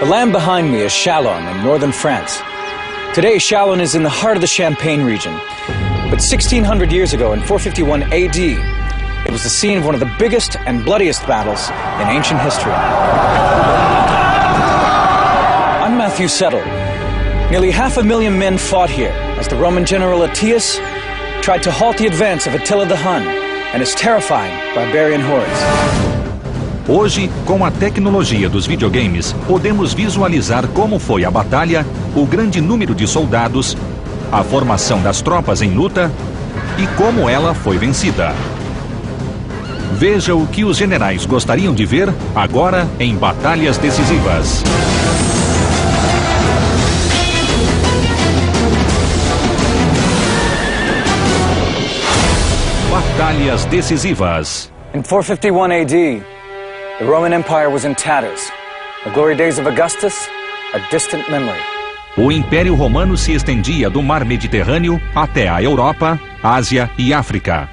The land behind me is Chalon in northern France. Today, Chalon is in the heart of the Champagne region. But 1600 years ago, in 451 AD, it was the scene of one of the biggest and bloodiest battles in ancient history. I'm Matthew Settle. Nearly 500,000 men fought here as the Roman general Aetius tried to halt the advance of Attila the Hun and his terrifying barbarian hordes. Hoje, com a tecnologia dos videogames, podemos visualizar como foi a batalha, o grande número de soldados, a formação das tropas em luta e como ela foi vencida. Veja o que os generais gostariam de ver agora em Batalhas Decisivas. Batalhas Decisivas. In 451 AD, the Roman Empire was in tatters. The glory days of Augustus, a distant memory. O Império Romano se estendia do Mar Mediterrâneo até a Europa, Ásia e África.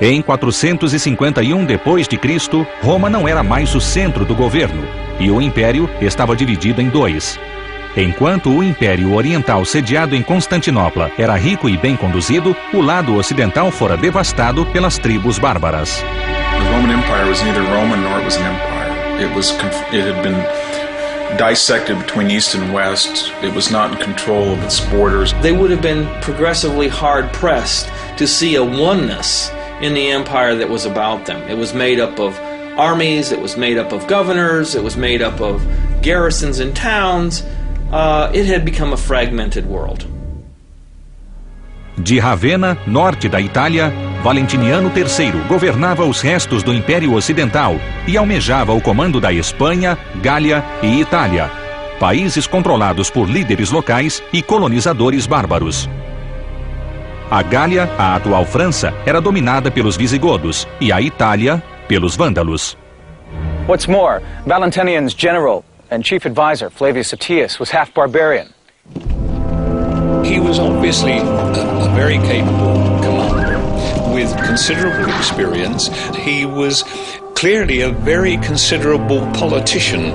Em 451 d.C., Roma não era mais o centro do governo, e o Império estava dividido em dois. Enquanto o Império Oriental sediado em Constantinopla era rico e bem conduzido, o lado ocidental fora devastado pelas tribos bárbaras. The Roman Empire was neither Roman nor it was an empire. It had been dissected between East and West. It was not in control of its borders. They would have been progressively hard-pressed to see a oneness in the empire that was about them. It was made up of armies, it was made up of governors, it was made up of garrisons and towns. It had become a fragmented world. De Ravenna, norte da Itália, Valentiniano III governava os restos do Império Ocidental e almejava o comando da Espanha, Gália e Itália, países controlados por líderes locais e colonizadores bárbaros. A Gália, a atual França, era dominada pelos visigodos e a Itália pelos vândalos. What's more, Valentinian's general and chief advisor, Flavius Aetius, was half barbarian. He was obviously a very capable commander with considerable experience. He was clearly a very considerable politician.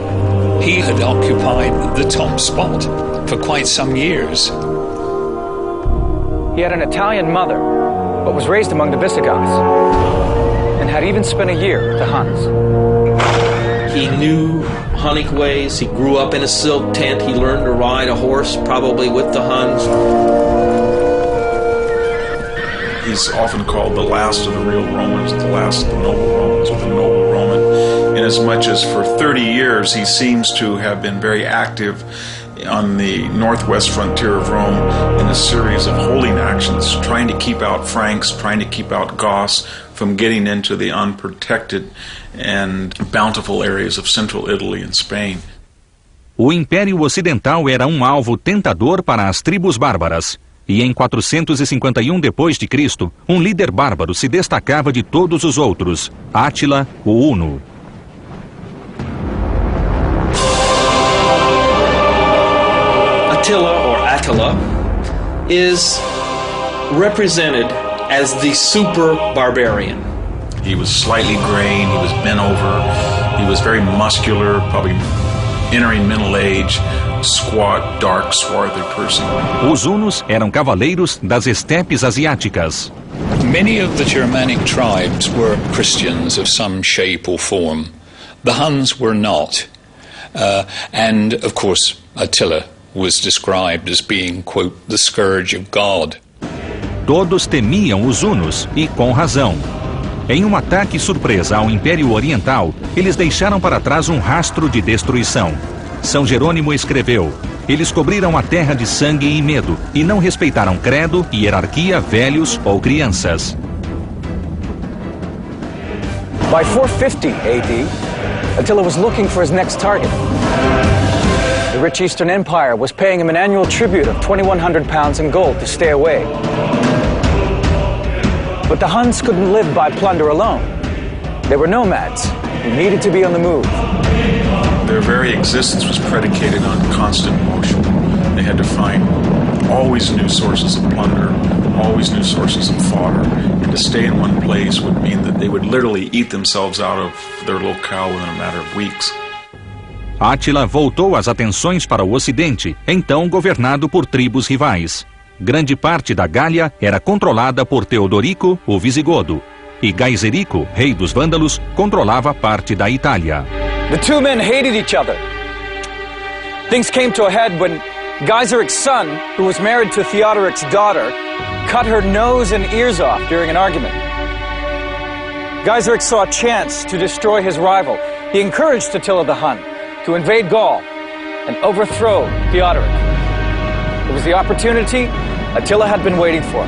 He had occupied the top spot for quite some years. He had an Italian mother, but was raised among the Visigoths, and had even spent a year with the Huns. He knew Hunnic ways. He grew up in a silk tent. He learned to ride a horse, probably with the Huns. He's often called the last of the real Romans, the last of the noble Romans, or the noble Roman, inasmuch as for 30 years he seems to have been very active on the northwest frontier of Rome in a series of holding actions, trying to keep out Franks, trying to keep out Goths from getting into the unprotected and bountiful areas of central Italy and Spain. O Império Ocidental era um alvo tentador para as tribos bárbaras. E em 451 d.C., um líder bárbaro se destacava de todos os outros, Átila, o Huno. Attila is represented as the super barbarian. He was slightly graying, he was bent over, he was very muscular, probably entering middle age, squat, dark, swarthy person. Os hunos eram cavaleiros das estepes asiáticas. Many of the Germanic tribes were Christians of some shape or form. The Huns were not. And, of course, Attila was described as being, quote, the scourge of God. Todos temiam os hunos, e com razão. Em um ataque surpresa ao Império Oriental, eles deixaram para trás um rastro de destruição. São Jerônimo escreveu: eles cobriram a terra de sangue e medo, e não respeitaram credo, hierarquia, velhos ou crianças. By 450 AD, Attila was looking for his next target. The rich Eastern Empire was paying him an annual tribute of 2,100 pounds in gold to stay away. But the Huns couldn't live by plunder alone. They were nomads who needed to be on the move. Their very existence was predicated on constant motion. They had to find always new sources of plunder, always new sources of fodder, and to stay in one place would mean that they would literally eat themselves out of their locale within a matter of weeks. Átila voltou as atenções para o Ocidente, então governado por tribos rivais. Grande parte da Gália era controlada por Teodorico, o Visigodo, e Gaiserico, rei dos Vândalos, controlava parte da Itália. The two men hated each other. Things came to a head when Gaiseric's son, who was married to Theodoric's daughter, cut her nose and ears off during an argument. Gaiseric saw a chance to destroy his rival. He encouraged Attila the Hun to invade Gaul and overthrow Theodoric. It was the opportunity Attila had been waiting for.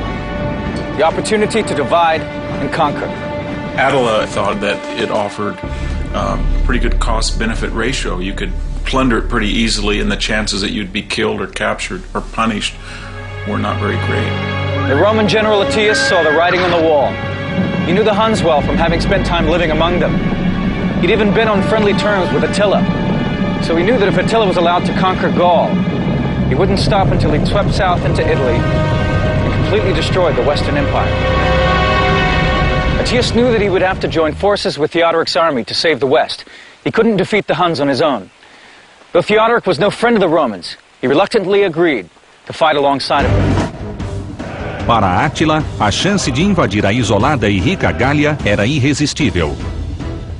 The opportunity to divide and conquer. Attila thought that it offered a pretty good cost-benefit ratio. You could plunder it pretty easily, and the chances that you'd be killed or captured or punished were not very great. The Roman general Attius saw the writing on the wall. He knew the Huns well from having spent time living among them. He'd even been on friendly terms with Attila. So he knew that if Attila was allowed to conquer Gaul, he wouldn't stop until he'd swept south into Italy and completely destroyed the Western Empire. Attius knew that he would have to join forces with Theodoric's army to save the West. He couldn't defeat the Huns on his own. Though Theodoric was no friend of the Romans, he reluctantly agreed to fight alongside of them. Para Átila, a chance de invadir a isolada e rica Gália era irresistível.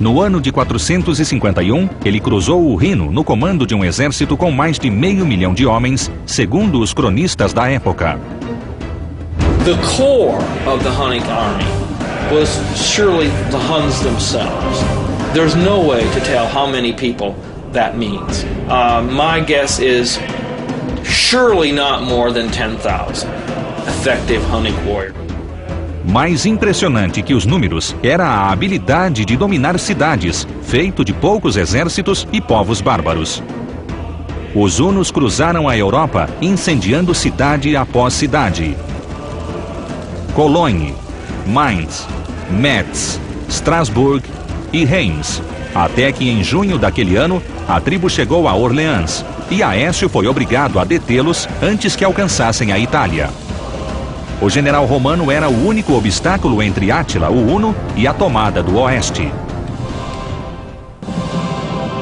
No ano de 451, ele cruzou o Rino no comando de um exército com mais de 500 mil de homens, segundo os cronistas da época. The core of the Hunnic army was surely the Huns themselves. There's no way to tell how many people that means. My guess is surely not more than 10,000 effective Hunnic warriors. Mais impressionante que os números era a habilidade de dominar cidades, feito de poucos exércitos e povos bárbaros. Os hunos cruzaram a Europa, incendiando cidade após cidade. Cologne, Mainz, Metz, Strasbourg e Reims, até que em junho daquele ano, a tribo chegou a Orleans, e Aécio foi obrigado a detê-los antes que alcançassem a Itália. O general romano era o único obstáculo entre Átila, o Huno, e a tomada do oeste.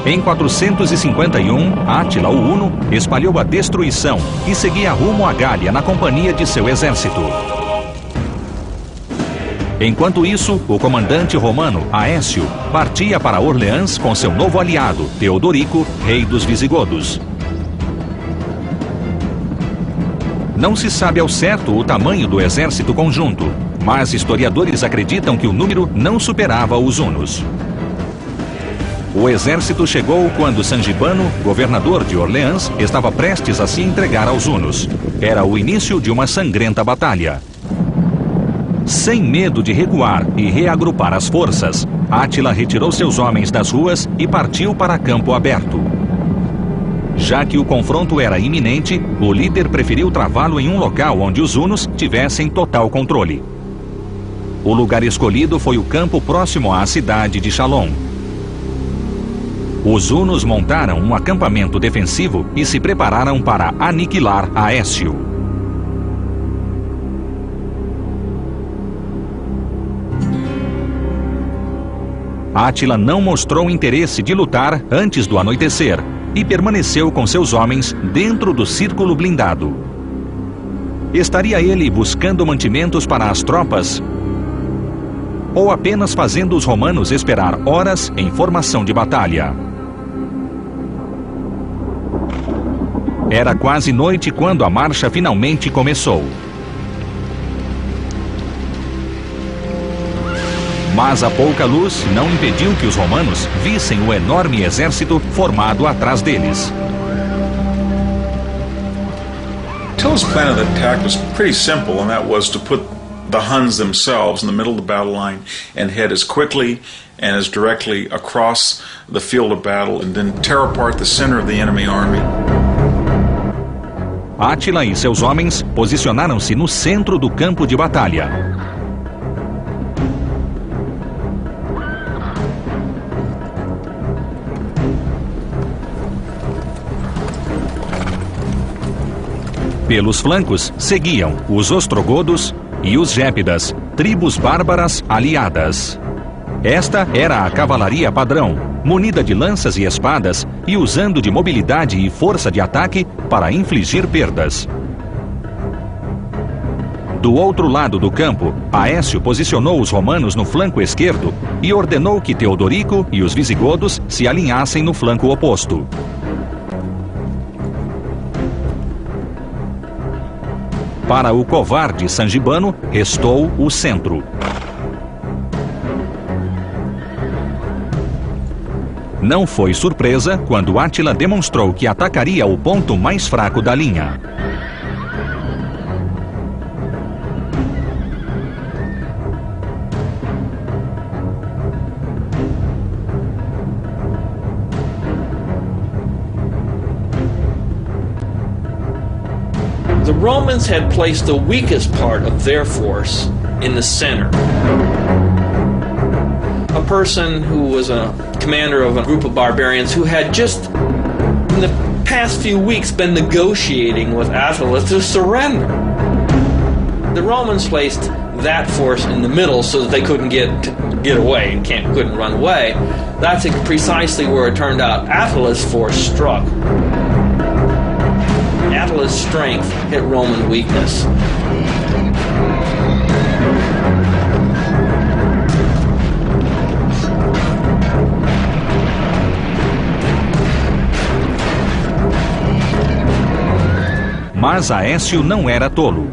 Em 451, Átila, o Huno, espalhou a destruição e seguia rumo à Gália na companhia de seu exército. Enquanto isso, o comandante romano, Aécio, partia para Orleans com seu novo aliado, Teodorico, rei dos Visigodos. Não se sabe ao certo o tamanho do exército conjunto, mas historiadores acreditam que o número não superava os hunos. O exército chegou quando Sangibano, governador de Orleans, estava prestes a se entregar aos hunos. Era o início de uma sangrenta batalha. Sem medo de recuar e reagrupar as forças, Átila retirou seus homens das ruas e partiu para campo aberto. Já que o confronto era iminente, o líder preferiu travá-lo em um local onde os hunos tivessem total controle. O lugar escolhido foi o campo próximo à cidade de Chalon. Os hunos montaram um acampamento defensivo e se prepararam para aniquilar Aécio. Átila não mostrou interesse de lutar antes do anoitecer e permaneceu com seus homens dentro do círculo blindado. Estaria ele buscando mantimentos para as tropas ou apenas fazendo os romanos esperar horas em formação de batalha? Era quase noite quando a marcha finalmente começou. Mas a pouca luz não impediu que os romanos vissem o enorme exército formado atrás deles. Attila's plan of attack was pretty simple, and that was to put the Huns themselves in the middle of the battle line and head as quickly and as directly across the field of battle and then tear apart the center of the enemy army. Átila e seus homens posicionaram-se no centro do campo de batalha. Pelos flancos seguiam os ostrogodos e os gépidas, tribos bárbaras aliadas. Esta era a cavalaria padrão, munida de lanças e espadas e usando de mobilidade e força de ataque para infligir perdas. Do outro lado do campo, Aécio posicionou os romanos no flanco esquerdo e ordenou que Teodorico e os visigodos se alinhassem no flanco oposto. Para o covarde Sangibano, restou o centro. Não foi surpresa quando Átila demonstrou que atacaria o ponto mais fraco da linha. The Romans had placed the weakest part of their force in the center. A person who was a commander of a group of barbarians who had just in the past few weeks been negotiating with Attila to surrender. The Romans placed that force in the middle so that they couldn't get away and couldn't run away. That's precisely where it turned out Attila's force struck. Attila's strength hit Roman weakness. Mas Aécio não era tolo.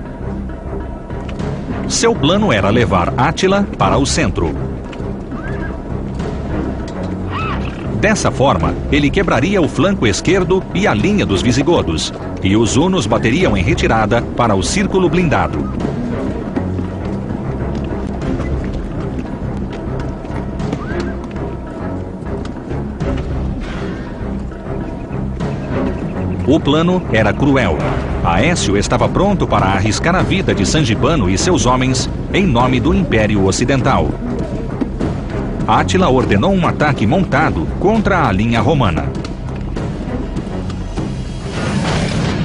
Seu plano era levar Átila para o centro. Dessa forma, ele quebraria o flanco esquerdo e a linha dos visigodos, e os hunos bateriam em retirada para o círculo blindado. O plano era cruel. Aécio estava pronto para arriscar a vida de Sangibano e seus homens em nome do Império Ocidental. Átila ordenou um ataque montado contra a linha romana.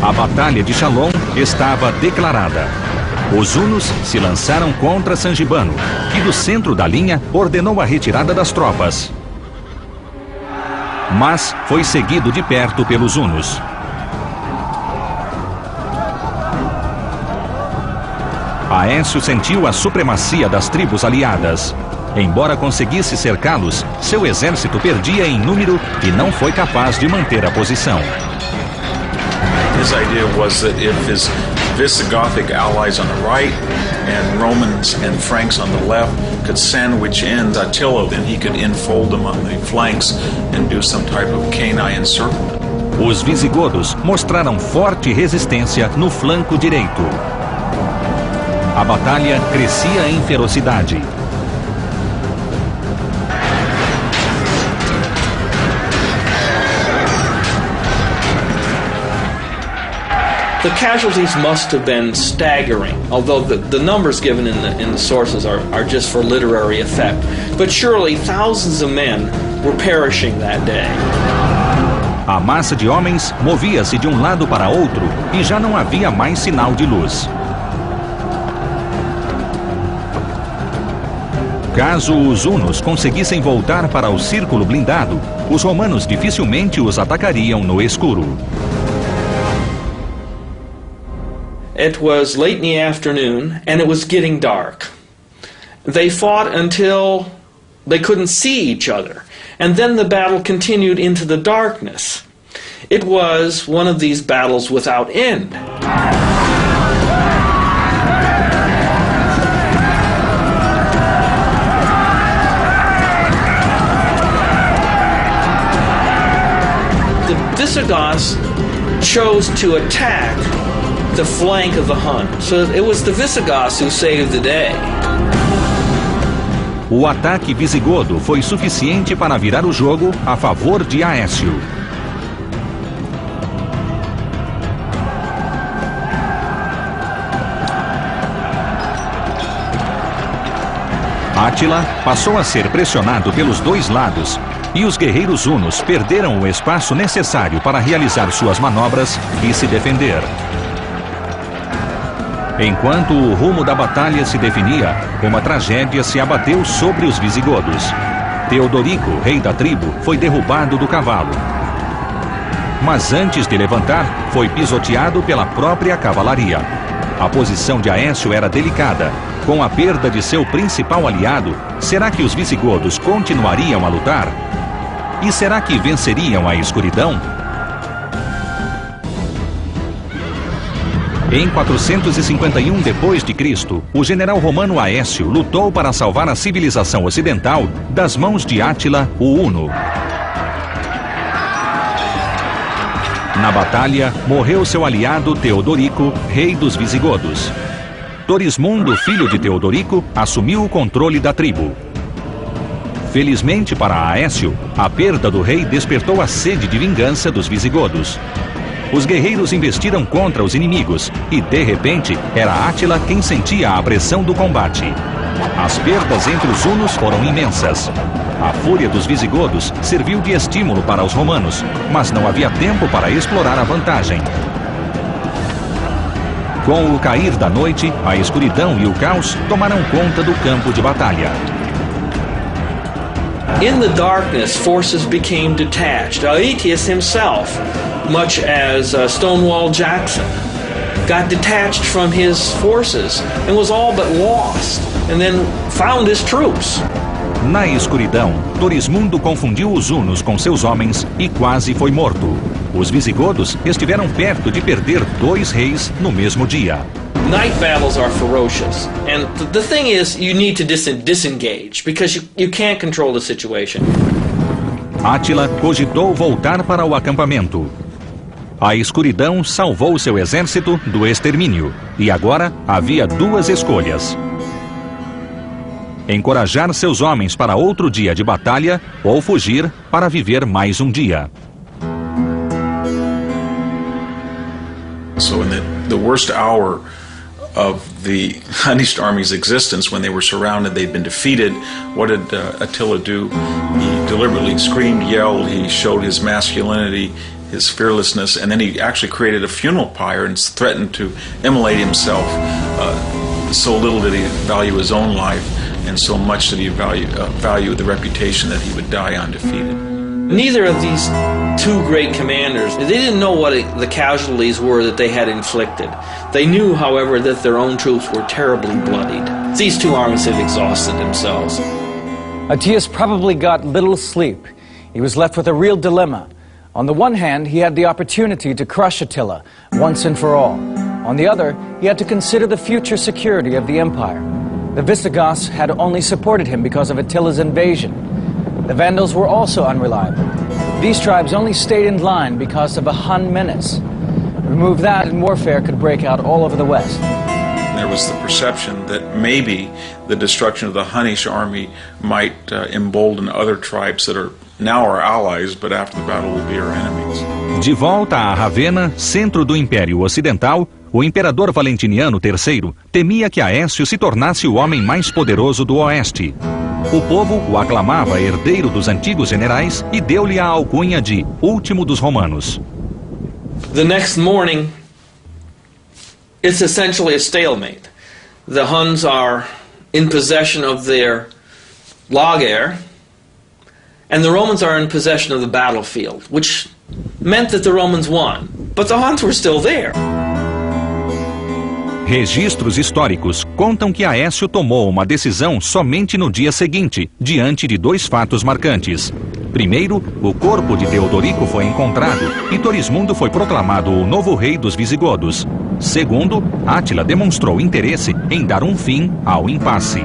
A Batalha de Chalon estava declarada. Os hunos se lançaram contra Sangibano, que do centro da linha ordenou a retirada das tropas. Mas foi seguido de perto pelos hunos. Aécio sentiu a supremacia das tribos aliadas. Embora conseguisse cercá-los, seu exército perdia em número e não foi capaz de manter a posição. His idea was that if his Visigothic allies on the right and Romans and Franks on the left could sandwich in Attila, then he could enfold them on the flanks and do some type of canine encirclement. Os visigodos mostraram forte resistência no flanco direito. A batalha crescia em ferocidade. The casualties must have been staggering, although the numbers given in the sources are just for literary effect. But surely thousands of men were perishing that day. A massa de homens movia-se de um lado para outro e já não havia mais sinal de luz. Caso os hunos conseguissem voltar para o círculo blindado, os romanos dificilmente os atacariam no escuro. It was late in the afternoon, and it was getting dark. They fought until they couldn't see each other, and then the battle continued into the darkness. It was one of these battles without end. The Visigoths chose to attack the flank of the Hun. So it was the Visigoths who saved the day. O ataque visigodo foi suficiente para virar o jogo a favor de Aécio. Átila passou a ser pressionado pelos dois lados e os guerreiros hunos perderam o espaço necessário para realizar suas manobras e se defender. Enquanto o rumo da batalha se definia, uma tragédia se abateu sobre os visigodos. Teodorico, rei da tribo, foi derrubado do cavalo. Mas antes de levantar, foi pisoteado pela própria cavalaria. A posição de Aécio era delicada. Com a perda de seu principal aliado, será que os visigodos continuariam a lutar? E será que venceriam a escuridão? Em 451 d.C., o general romano Aécio lutou para salvar a civilização ocidental das mãos de Átila, o Huno. Na batalha, morreu seu aliado Teodorico, rei dos visigodos. Torismundo, filho de Teodorico, assumiu o controle da tribo. Felizmente para Aécio, a perda do rei despertou a sede de vingança dos visigodos. Os guerreiros investiram contra os inimigos e, de repente, era Átila quem sentia a pressão do combate. As perdas entre os hunos foram imensas. A fúria dos visigodos serviu de estímulo para os romanos, mas não havia tempo para explorar a vantagem. Com o cair da noite, a escuridão e o caos tomaram conta do campo de batalha. In the darkness, forces became detached. Aetius himself, much as Stonewall Jackson, got detached from his forces and was all but lost, and then found his troops. Na escuridão, Torismundo confundiu os hunos com seus homens e quase foi morto. Os visigodos estiveram perto de perder 2 reis no mesmo dia. Night battles are ferocious, and the thing is, you need to disengage, because you can't control the situation. Átila cogitou voltar para o acampamento. A escuridão salvou seu exército do extermínio, e agora havia 2 escolhas: encorajar seus homens para outro dia de batalha ou fugir para viver mais um dia. So in the worst hour of the Hunnish army's existence, when they were surrounded, they'd been defeated, what did Attila do? He deliberately screamed, yelled, he showed his masculinity, his fearlessness, and then he actually created a funeral pyre and threatened to immolate himself. So little did he value his own life, and so much did he value the reputation that he would die undefeated. Neither of these 2 great commanders, they didn't know what the casualties were that they had inflicted. They knew, however, that their own troops were terribly bloodied. These 2 armies had exhausted themselves. Aetius probably got little sleep. He was left with a real dilemma. On the one hand, he had the opportunity to crush Attila once and for all. On the other, he had to consider the future security of the empire. The Visigoths had only supported him because of Attila's invasion. The Vandals were also unreliable. These tribes only stayed in line because of a Hun menace. Remove that and warfare could break out all over the West. There was the perception that maybe the destruction of the Hunnish army might embolden other tribes that are now our allies, but after the battle will be our enemies. De volta a Ravenna, centro do Império Ocidental, o imperador Valentiniano III temia que Aécio se tornasse o homem mais poderoso do Oeste. O povo o aclamava herdeiro dos antigos generais e deu-lhe a alcunha de Último dos Romanos. The next morning, it's essentially a stalemate. The Huns are in possession of their Lager, and the Romans are in possession of the battlefield, which meant that the Romans won, but the Huns were still there. Registros históricos contam que Aécio tomou uma decisão somente no dia seguinte, diante de 2 fatos marcantes. Primeiro, o corpo de Teodorico foi encontrado e Torismundo foi proclamado o novo rei dos visigodos. Segundo, Átila demonstrou interesse em dar um fim ao impasse.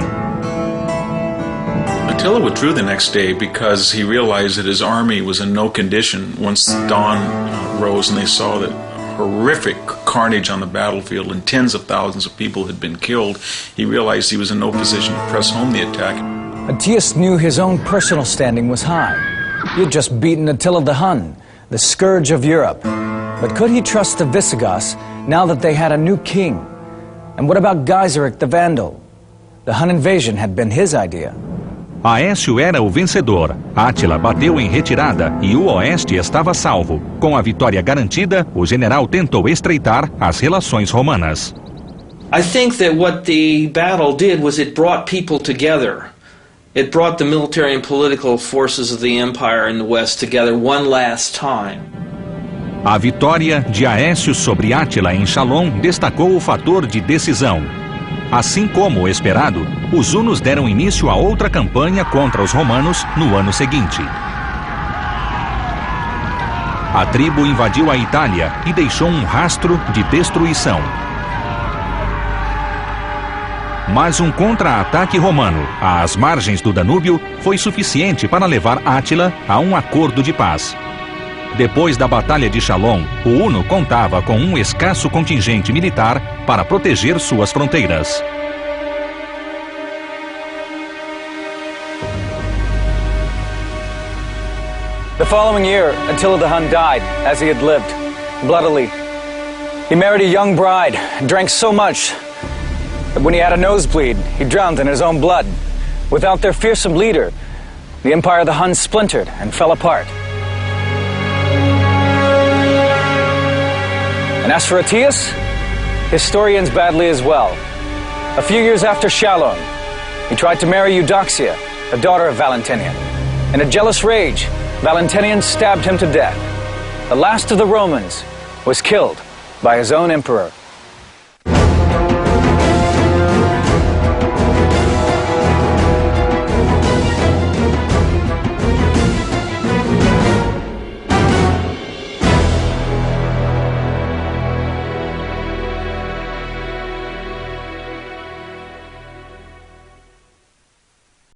Attila withdrew the next day because he realized that his army was in no condition once the dawn rose and they saw that horrific carnage on the battlefield and tens of thousands of people had been killed. He realized he was in no position to press home the attack. Aetius knew his own personal standing was high. He had just beaten Attila the Hun, the scourge of Europe. But could he trust the Visigoths now that they had a new king? And what about Gaiseric the Vandal? The Hun invasion had been his idea. Aécio era o vencedor. Átila bateu em retirada e o oeste estava salvo. Com a vitória garantida, o general tentou estreitar as relações romanas. I think that what the battle did was it brought people together It brought the military and political forces of the empire in the West together one last time. A vitória de Aécio sobre Átila em Chalon destacou o fator de decisão. Assim como o esperado, os hunos deram início a outra campanha contra os romanos no ano seguinte. A tribo invadiu a Itália e deixou um rastro de destruição. Mas um contra-ataque romano às margens do Danúbio foi suficiente para levar Átila a um acordo de paz. Depois da Batalha de Chalon, o huno contava com um escasso contingente militar para proteger suas fronteiras. The following year, Attila the Hun died, as he had lived, bloodily. He married a young bride, and drank so much that when he had a nosebleed, he drowned in his own blood. Without their fearsome leader, the empire of the Huns splintered and fell apart. And as for Aetius, his story ends badly as well. A few years after Chalon, he tried to marry Eudoxia, the daughter of Valentinian. In a jealous rage, Valentinian stabbed him to death. The last of the Romans was killed by his own emperor.